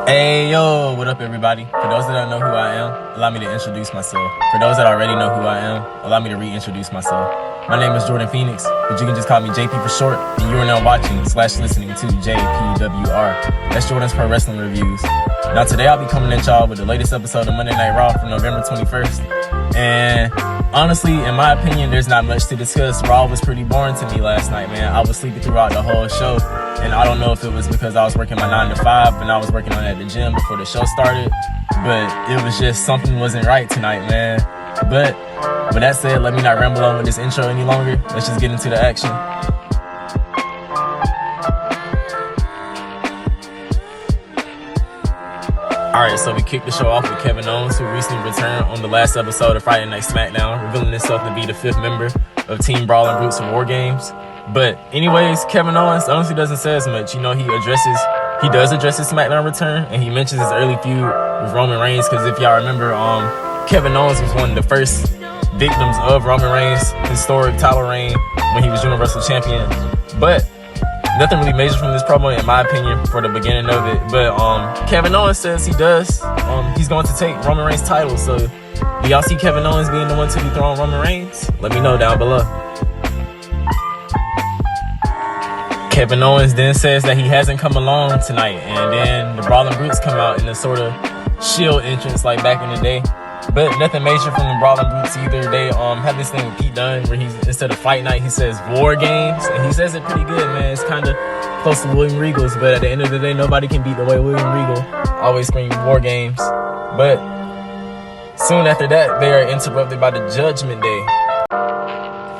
Hey yo, what up everybody? For those that don't know who I am, allow me to introduce myself. For those that already know who I am, allow me to reintroduce myself. My name is Jordan Phoenix, but you can just call me JP for short, and you are now watching/listening to JPWR. That's Jordan's Pro Wrestling Reviews. Now today I'll be coming at y'all with the latest episode of Monday Night Raw for November 21st. And honestly, in my opinion, there's not much to discuss. Raw was pretty boring to me last night, man. I was sleepy throughout the whole show. And I don't know if it was because I was working my 9 to 5 and I was working on it at the gym before the show started. But it was just something wasn't right tonight, man. But with that said, let me not ramble on with this intro any longer. Let's just get into the action. Alright, so we kicked the show off with Kevin Owens, who recently returned on the last episode of Friday Night SmackDown, revealing himself to be the 5th member of Team Brawling Brutes of War Games. But anyways, Kevin Owens honestly doesn't say as much. You know, he does address his SmackDown return, and he mentions his early feud with Roman Reigns, because if y'all remember, Kevin Owens was one of the first victims of Roman Reigns' historic title reign when he was Universal Champion. But nothing really major from this promo, in my opinion, for the beginning of it. But Kevin Owens says he's going to take Roman Reigns' title. So do y'all see Kevin Owens being the one to dethrone Roman Reigns? Let me know down below. Kevin Owens then says that he hasn't come along tonight, and then the Brawling Brutes come out in a sort of Shield entrance like back in the day. But nothing major from the Brawling Brutes either. They have this thing with Pete Dunne where instead of Fight Night, he says War Games, and he says it pretty good, man. It's kind of close to William Regal's, but at the end of the day, nobody can beat the way William Regal always screamed War Games. But soon after that, they are interrupted by the Judgment Day.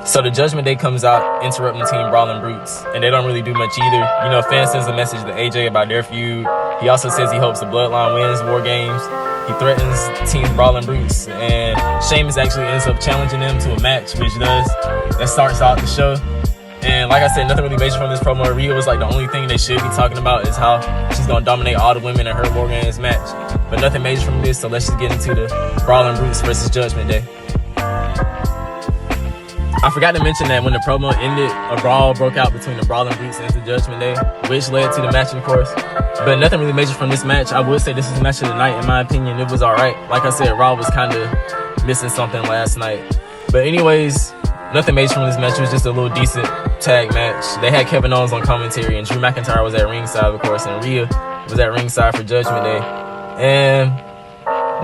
So the Judgment Day comes out, interrupting Team Brawling Brutes, and they don't really do much either. You know, Finn sends a message to AJ about their feud. He also says he hopes the Bloodline wins War Games. He threatens Team Brawling Brutes, and Sheamus actually ends up challenging them to a match, that starts out the show. And like I said, nothing really major from this promo. Rhea was like the only thing they should be talking about is how she's gonna dominate all the women in her War Games match. But nothing major from this, so let's just get into the Brawling Brutes versus Judgment Day. I forgot to mention that when the promo ended, a brawl broke out between the Brawling Brutes and the Judgment Day, which led to the match, of course. But nothing really major from this match. I would say this is the match of the night, in my opinion. It was alright. Like I said, Raw was kind of missing something last night. But anyways, nothing major from this match. It was just a little decent tag match. They had Kevin Owens on commentary, and Drew McIntyre was at ringside, of course, and Rhea was at ringside for Judgment Day. And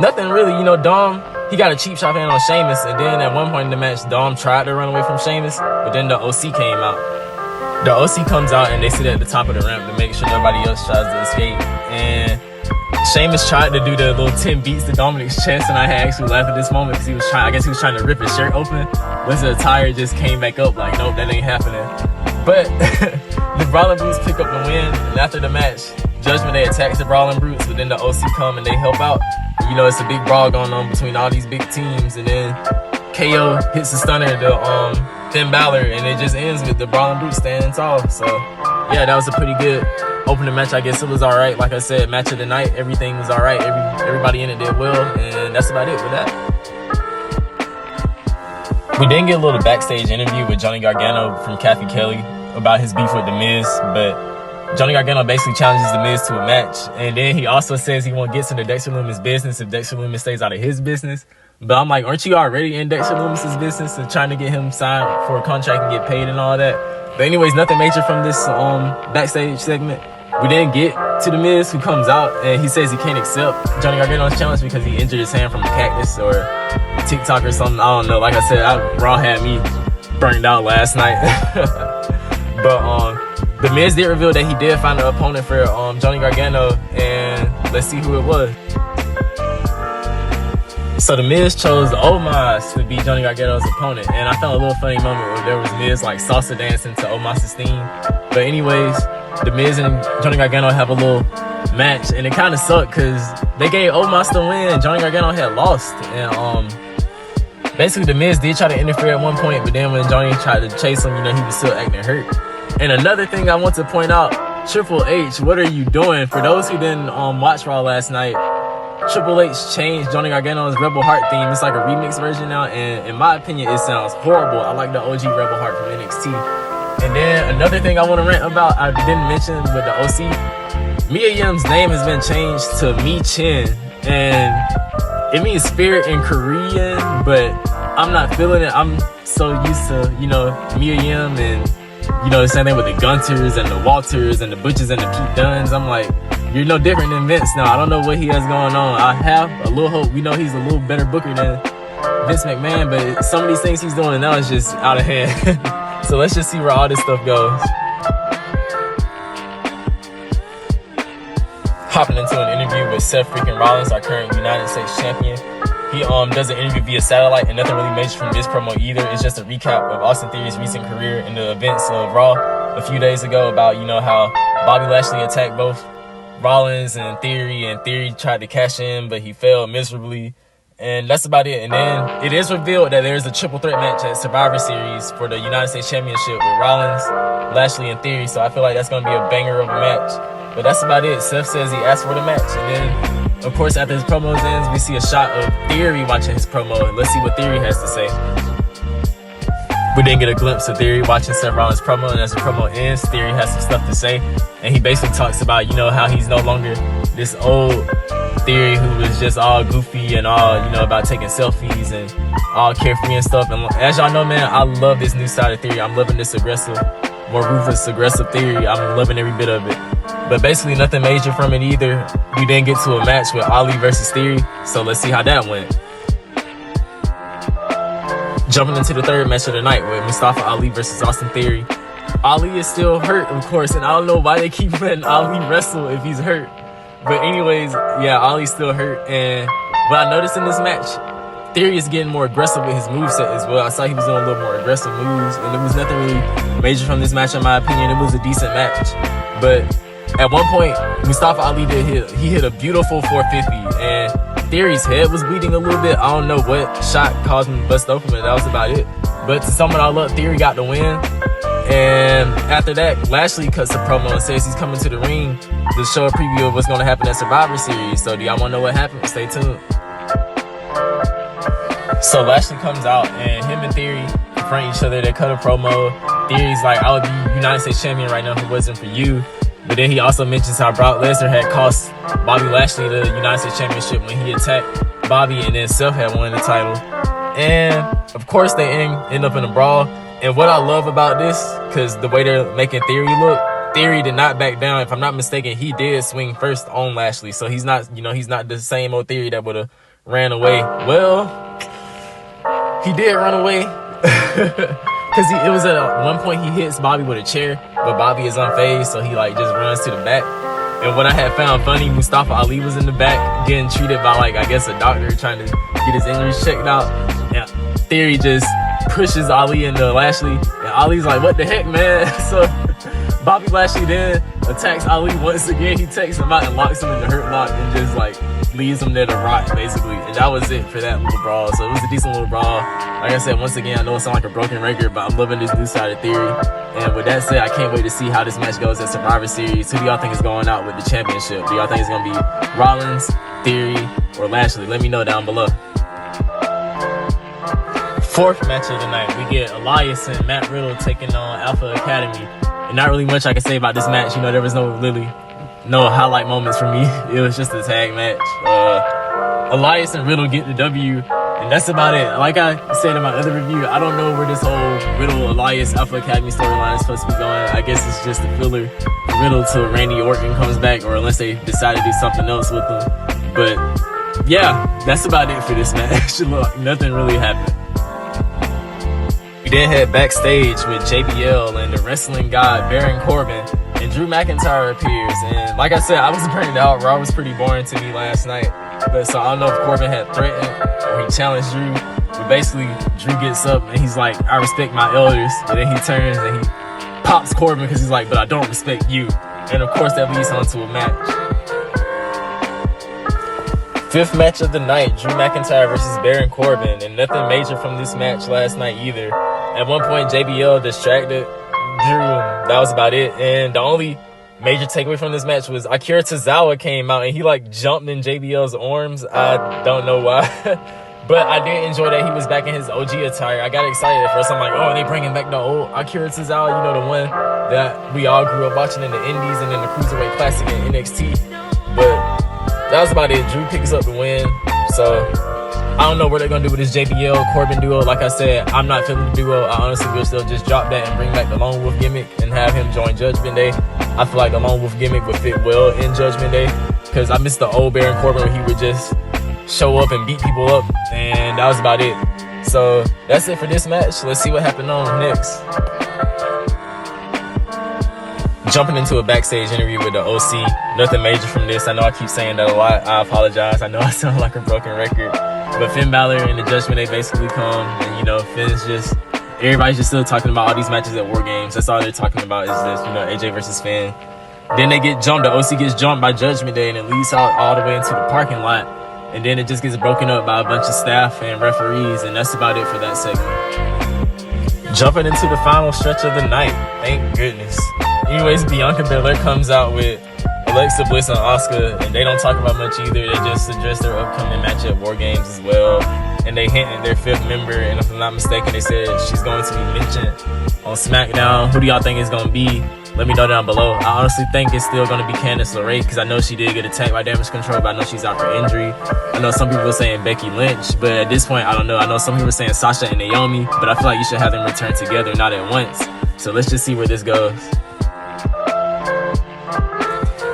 nothing really, you know, Dom, he got a cheap shot in on Sheamus, and then at one point in the match, Dom tried to run away from Sheamus, but then the OC came out. The OC comes out, and they sit at the top of the ramp to make sure nobody else tries to escape. And Sheamus tried to do the little 10 beats to Dominic's chest, and I had actually laughed at this moment because he was trying to rip his shirt open, but the attire just came back up like, nope, that ain't happening. But the Brawling Brutes pick up the win, and after the match, Judgment Day attacks the Brawling Brutes, but then the OC come and they help out. You know, it's a big brawl going on between all these big teams, and then KO hits the stunner to Finn Balor, and it just ends with the Brawling Brutes standing tall. So yeah, that was a pretty good opening match. I guess it was alright. Like I said, match of the night, everything was alright. Everybody in it did well, and that's about it with that. We didn't get a little backstage interview with Johnny Gargano from Kathy Kelly about his beef with The Miz, but Johnny Gargano basically challenges The Miz to a match, and then he also says he won't get into Dexter Lumis' business if Dexter Lumis stays out of his business. But I'm like, aren't you already in Dexter Lumis' business and trying to get him signed for a contract and get paid and all that? But anyways, nothing major from this backstage segment. We didn't get to The Miz, who comes out and he says he can't accept Johnny Gargano's challenge because he injured his hand from a cactus or TikTok or something. I don't know. Like I said, Raw had me burned out last night. But The Miz did reveal that he did find an opponent for Johnny Gargano, and let's see who it was. So The Miz chose Omos to be Johnny Gargano's opponent, and I felt a little funny moment where there was Miz like salsa dancing to Omos' theme. But anyways, The Miz and Johnny Gargano have a little match, and it kind of sucked because they gave Omos the win. Johnny Gargano had lost, and basically The Miz did try to interfere at one point, but then when Johnny tried to chase him, you know, he was still acting hurt. And another thing I want to point out, Triple H, what are you doing? For those who didn't watch Raw last night, Triple H changed Johnny Gargano's Rebel Heart theme. It's like a remix version now, and in my opinion, it sounds horrible. I like the OG Rebel Heart from NXT. And then another thing I want to rant about, I didn't mention with the OC, Mia Yim's name has been changed to Mi Chin, and it means spirit in Korean, but I'm not feeling it. I'm so used to, Mia Yim and, the same thing with the Gunters and the Walters and the Butchers and the Pete Dunnes. I'm like, you're no different than Vince now. I don't know what he has going on. I have a little hope. We know he's a little better booker than Vince McMahon, but some of these things he's doing now is just out of hand. So let's just see where all this stuff goes. Hopping into an interview with Seth freaking Rollins, our current United States champion. He does an interview via satellite, and nothing really major from this promo either. It's just a recap of Austin Theory's recent career in the events of Raw a few days ago about, how Bobby Lashley attacked both Rollins and Theory tried to cash in, but he failed miserably. And that's about it. And then it is revealed that there's a triple threat match at Survivor Series for the United States Championship with Rollins, Lashley, and Theory. So I feel like that's going to be a banger of a match. But that's about it. Seth says he asked for the match. And then, of course, after his promo ends, we see a shot of Theory watching his promo. And let's see what Theory has to say. We didn't get a glimpse of Theory watching Seth Rollins' promo. And as the promo ends, Theory has some stuff to say. And he basically talks about, how he's no longer this old Theory who was just all goofy and all, about taking selfies and all carefree and stuff. And as y'all know, man, I love this new side of Theory. I'm loving this aggressive, more ruthless, aggressive Theory. I'm loving every bit of it. But basically nothing major from it either. We didn't get to a match with Ali versus Theory, so let's see how that went. Jumping into the third match of the night with Mustafa Ali versus Austin Theory. Ali is still hurt, of course, and I don't know why they keep letting Ali wrestle if he's hurt. But anyways, yeah, Ali's still hurt. And what I noticed in this match, Theory is getting more aggressive with his moveset as well. I saw he was doing a little more aggressive moves, and there was nothing really major from this match in my opinion. It was a decent match. But at one point, Mustafa Ali hit a beautiful 450, and Theory's head was bleeding a little bit. I don't know what shot caused him to bust open, but that was about it. But to sum it all up, Theory got the win. And after that, Lashley cuts a promo and says he's coming to the ring to show a preview of what's going to happen at Survivor Series. So do y'all want to know what happened? Stay tuned. So Lashley comes out, and him and Theory confront each other. They cut a promo. Theory's like, I would be United States champion right now if it wasn't for you. But then he also mentions how Brock Lesnar had cost Bobby Lashley the United States Championship when he attacked Bobby, and then Seth had won the title. And, of course, they end up in a brawl. And what I love about this, because the way they're making Theory look, Theory did not back down. If I'm not mistaken, he did swing first on Lashley. So he's not, he's not the same old Theory that would have ran away. Well, he did run away. Because it was at one point he hits Bobby with a chair, but Bobby is unfazed, so he just runs to the back. And what I had found funny, Mustafa Ali was in the back getting treated by I guess a doctor trying to get his injuries checked out. And Theory just pushes Ali into Lashley, and Ali's like, what the heck, man? So Bobby Lashley then attacks Ali once again. He takes him out and locks him in the hurt lock and just leaves him there to rot, basically. And that was it for that little brawl. So it was a decent little brawl. Like I said, once again, I know it sounds like a broken record, but I'm loving this new side of Theory. And with that said, I can't wait to see how this match goes at Survivor Series. Who do y'all think is going out with the championship? Do y'all think it's going to be Rollins, Theory, or Lashley? Let me know down below. Fourth match of the night, we get Elias and Matt Riddle taking on Alpha Academy. And not really much I can say about this match. There was no highlight moments for me. It was just a tag match. Elias and Riddle get the W, and that's about it. Like I said in my other review, I don't know where this whole Riddle, Elias, Alpha Academy storyline is supposed to be going. I guess it's just a filler for Riddle till Randy Orton comes back, or unless they decide to do something else with them. But yeah, that's about it for this match. Look, nothing really happened. We then head backstage with JBL and the wrestling god Baron Corbin, and Drew McIntyre appears. And like I said, I was burned out. Raw was pretty boring to me last night. But so I don't know if Corbin had threatened or he challenged Drew. But basically, Drew gets up and he's like, I respect my elders. And then he turns and he pops Corbin because he's like, but I don't respect you. And of course, that leads on to a match. Fifth match of the night, Drew McIntyre versus Baron Corbin. And nothing major from this match last night either. At one point, JBL distracted Drew. That was about it. And the only major takeaway from this match was Akira Tozawa came out and he jumped in JBL's arms. I don't know why. But I did enjoy that he was back in his OG attire. I got excited at first. I'm like, oh, they bringing back the old Akira Tozawa, you know, the one that we all grew up watching in the Indies and then the Cruiserweight Classic in NXT. But that was about it. Drew picks up the win. So I don't know what they're going to do with this JBL Corbin duo. Like I said, I'm not feeling the duo. I honestly wish they'll just drop that and bring back the Lone Wolf gimmick and have him join Judgment Day. I feel like the Lone Wolf gimmick would fit well in Judgment Day because I miss the old Baron Corbin where he would just show up and beat people up, and that was about it. So that's it for this match. Let's see what happened on next. Jumping into a backstage interview with the OC. Nothing major from this. I know I keep saying that a lot. I apologize. I know I sound like a broken record. But Finn Balor and the Judgment Day basically come, and you know, Finn's just, everybody's just still talking about all these matches at War Games. That's all they're talking about is this, you know, AJ versus Finn. Then they get jumped. The OC gets jumped by Judgment Day, and it leads out all the way into the parking lot. And then it just gets broken up by a bunch of staff and referees, and that's about it for that segment. Jumping into the final stretch of the night. Thank goodness. Anyways, Bianca Belair comes out with Alexa Bliss and Asuka, and they don't talk about much either. They just address their upcoming match at War Games as well. And they hint at their 5th member, and if I'm not mistaken, they said she's going to be mentioned on SmackDown. Who do y'all think is going to be? Let me know down below. I honestly think it's still going to be Candice LeRae because I know she did get attacked by Damage Control, but I know she's out for injury. I know some people are saying Becky Lynch, but at this point, I don't know. I know some people are saying Sasha and Naomi, but I feel like you should have them return together, not at once. So let's just see where this goes.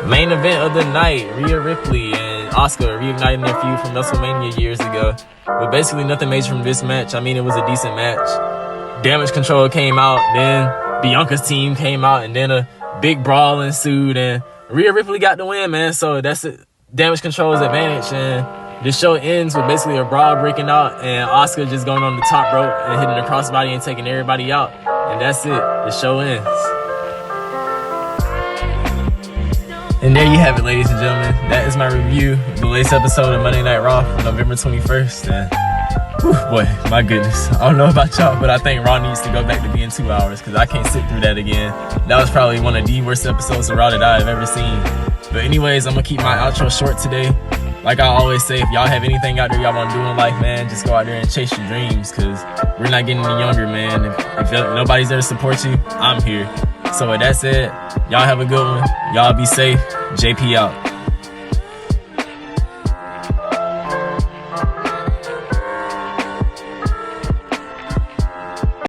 Main event of the night, Rhea Ripley and Asuka reigniting their feud from WrestleMania years ago. But basically nothing major from this match. I mean, it was a decent match. Damage Control came out, then Bianca's team came out, and then a big brawl ensued, and Rhea Ripley got the win, man. So that's it. Damage Control's advantage, and the show ends with basically a brawl breaking out, and Asuka just going on the top rope and hitting the crossbody and taking everybody out, and that's it. The show ends. And there you have it, ladies and gentlemen. That is my review of the latest episode of Monday Night Raw for November 21st. And whew, boy, my goodness. I don't know about y'all, but I think Raw needs to go back to being 2 hours because I can't sit through that again. That was probably one of the worst episodes of Raw that I've ever seen. But anyways, I'm going to keep my outro short today. Like I always say, if y'all have anything out there y'all want to do in life, man, just go out there and chase your dreams because we're not getting any younger, man. If nobody's there to support you, I'm here. So with that said, y'all have a good one. Y'all be safe. JP out.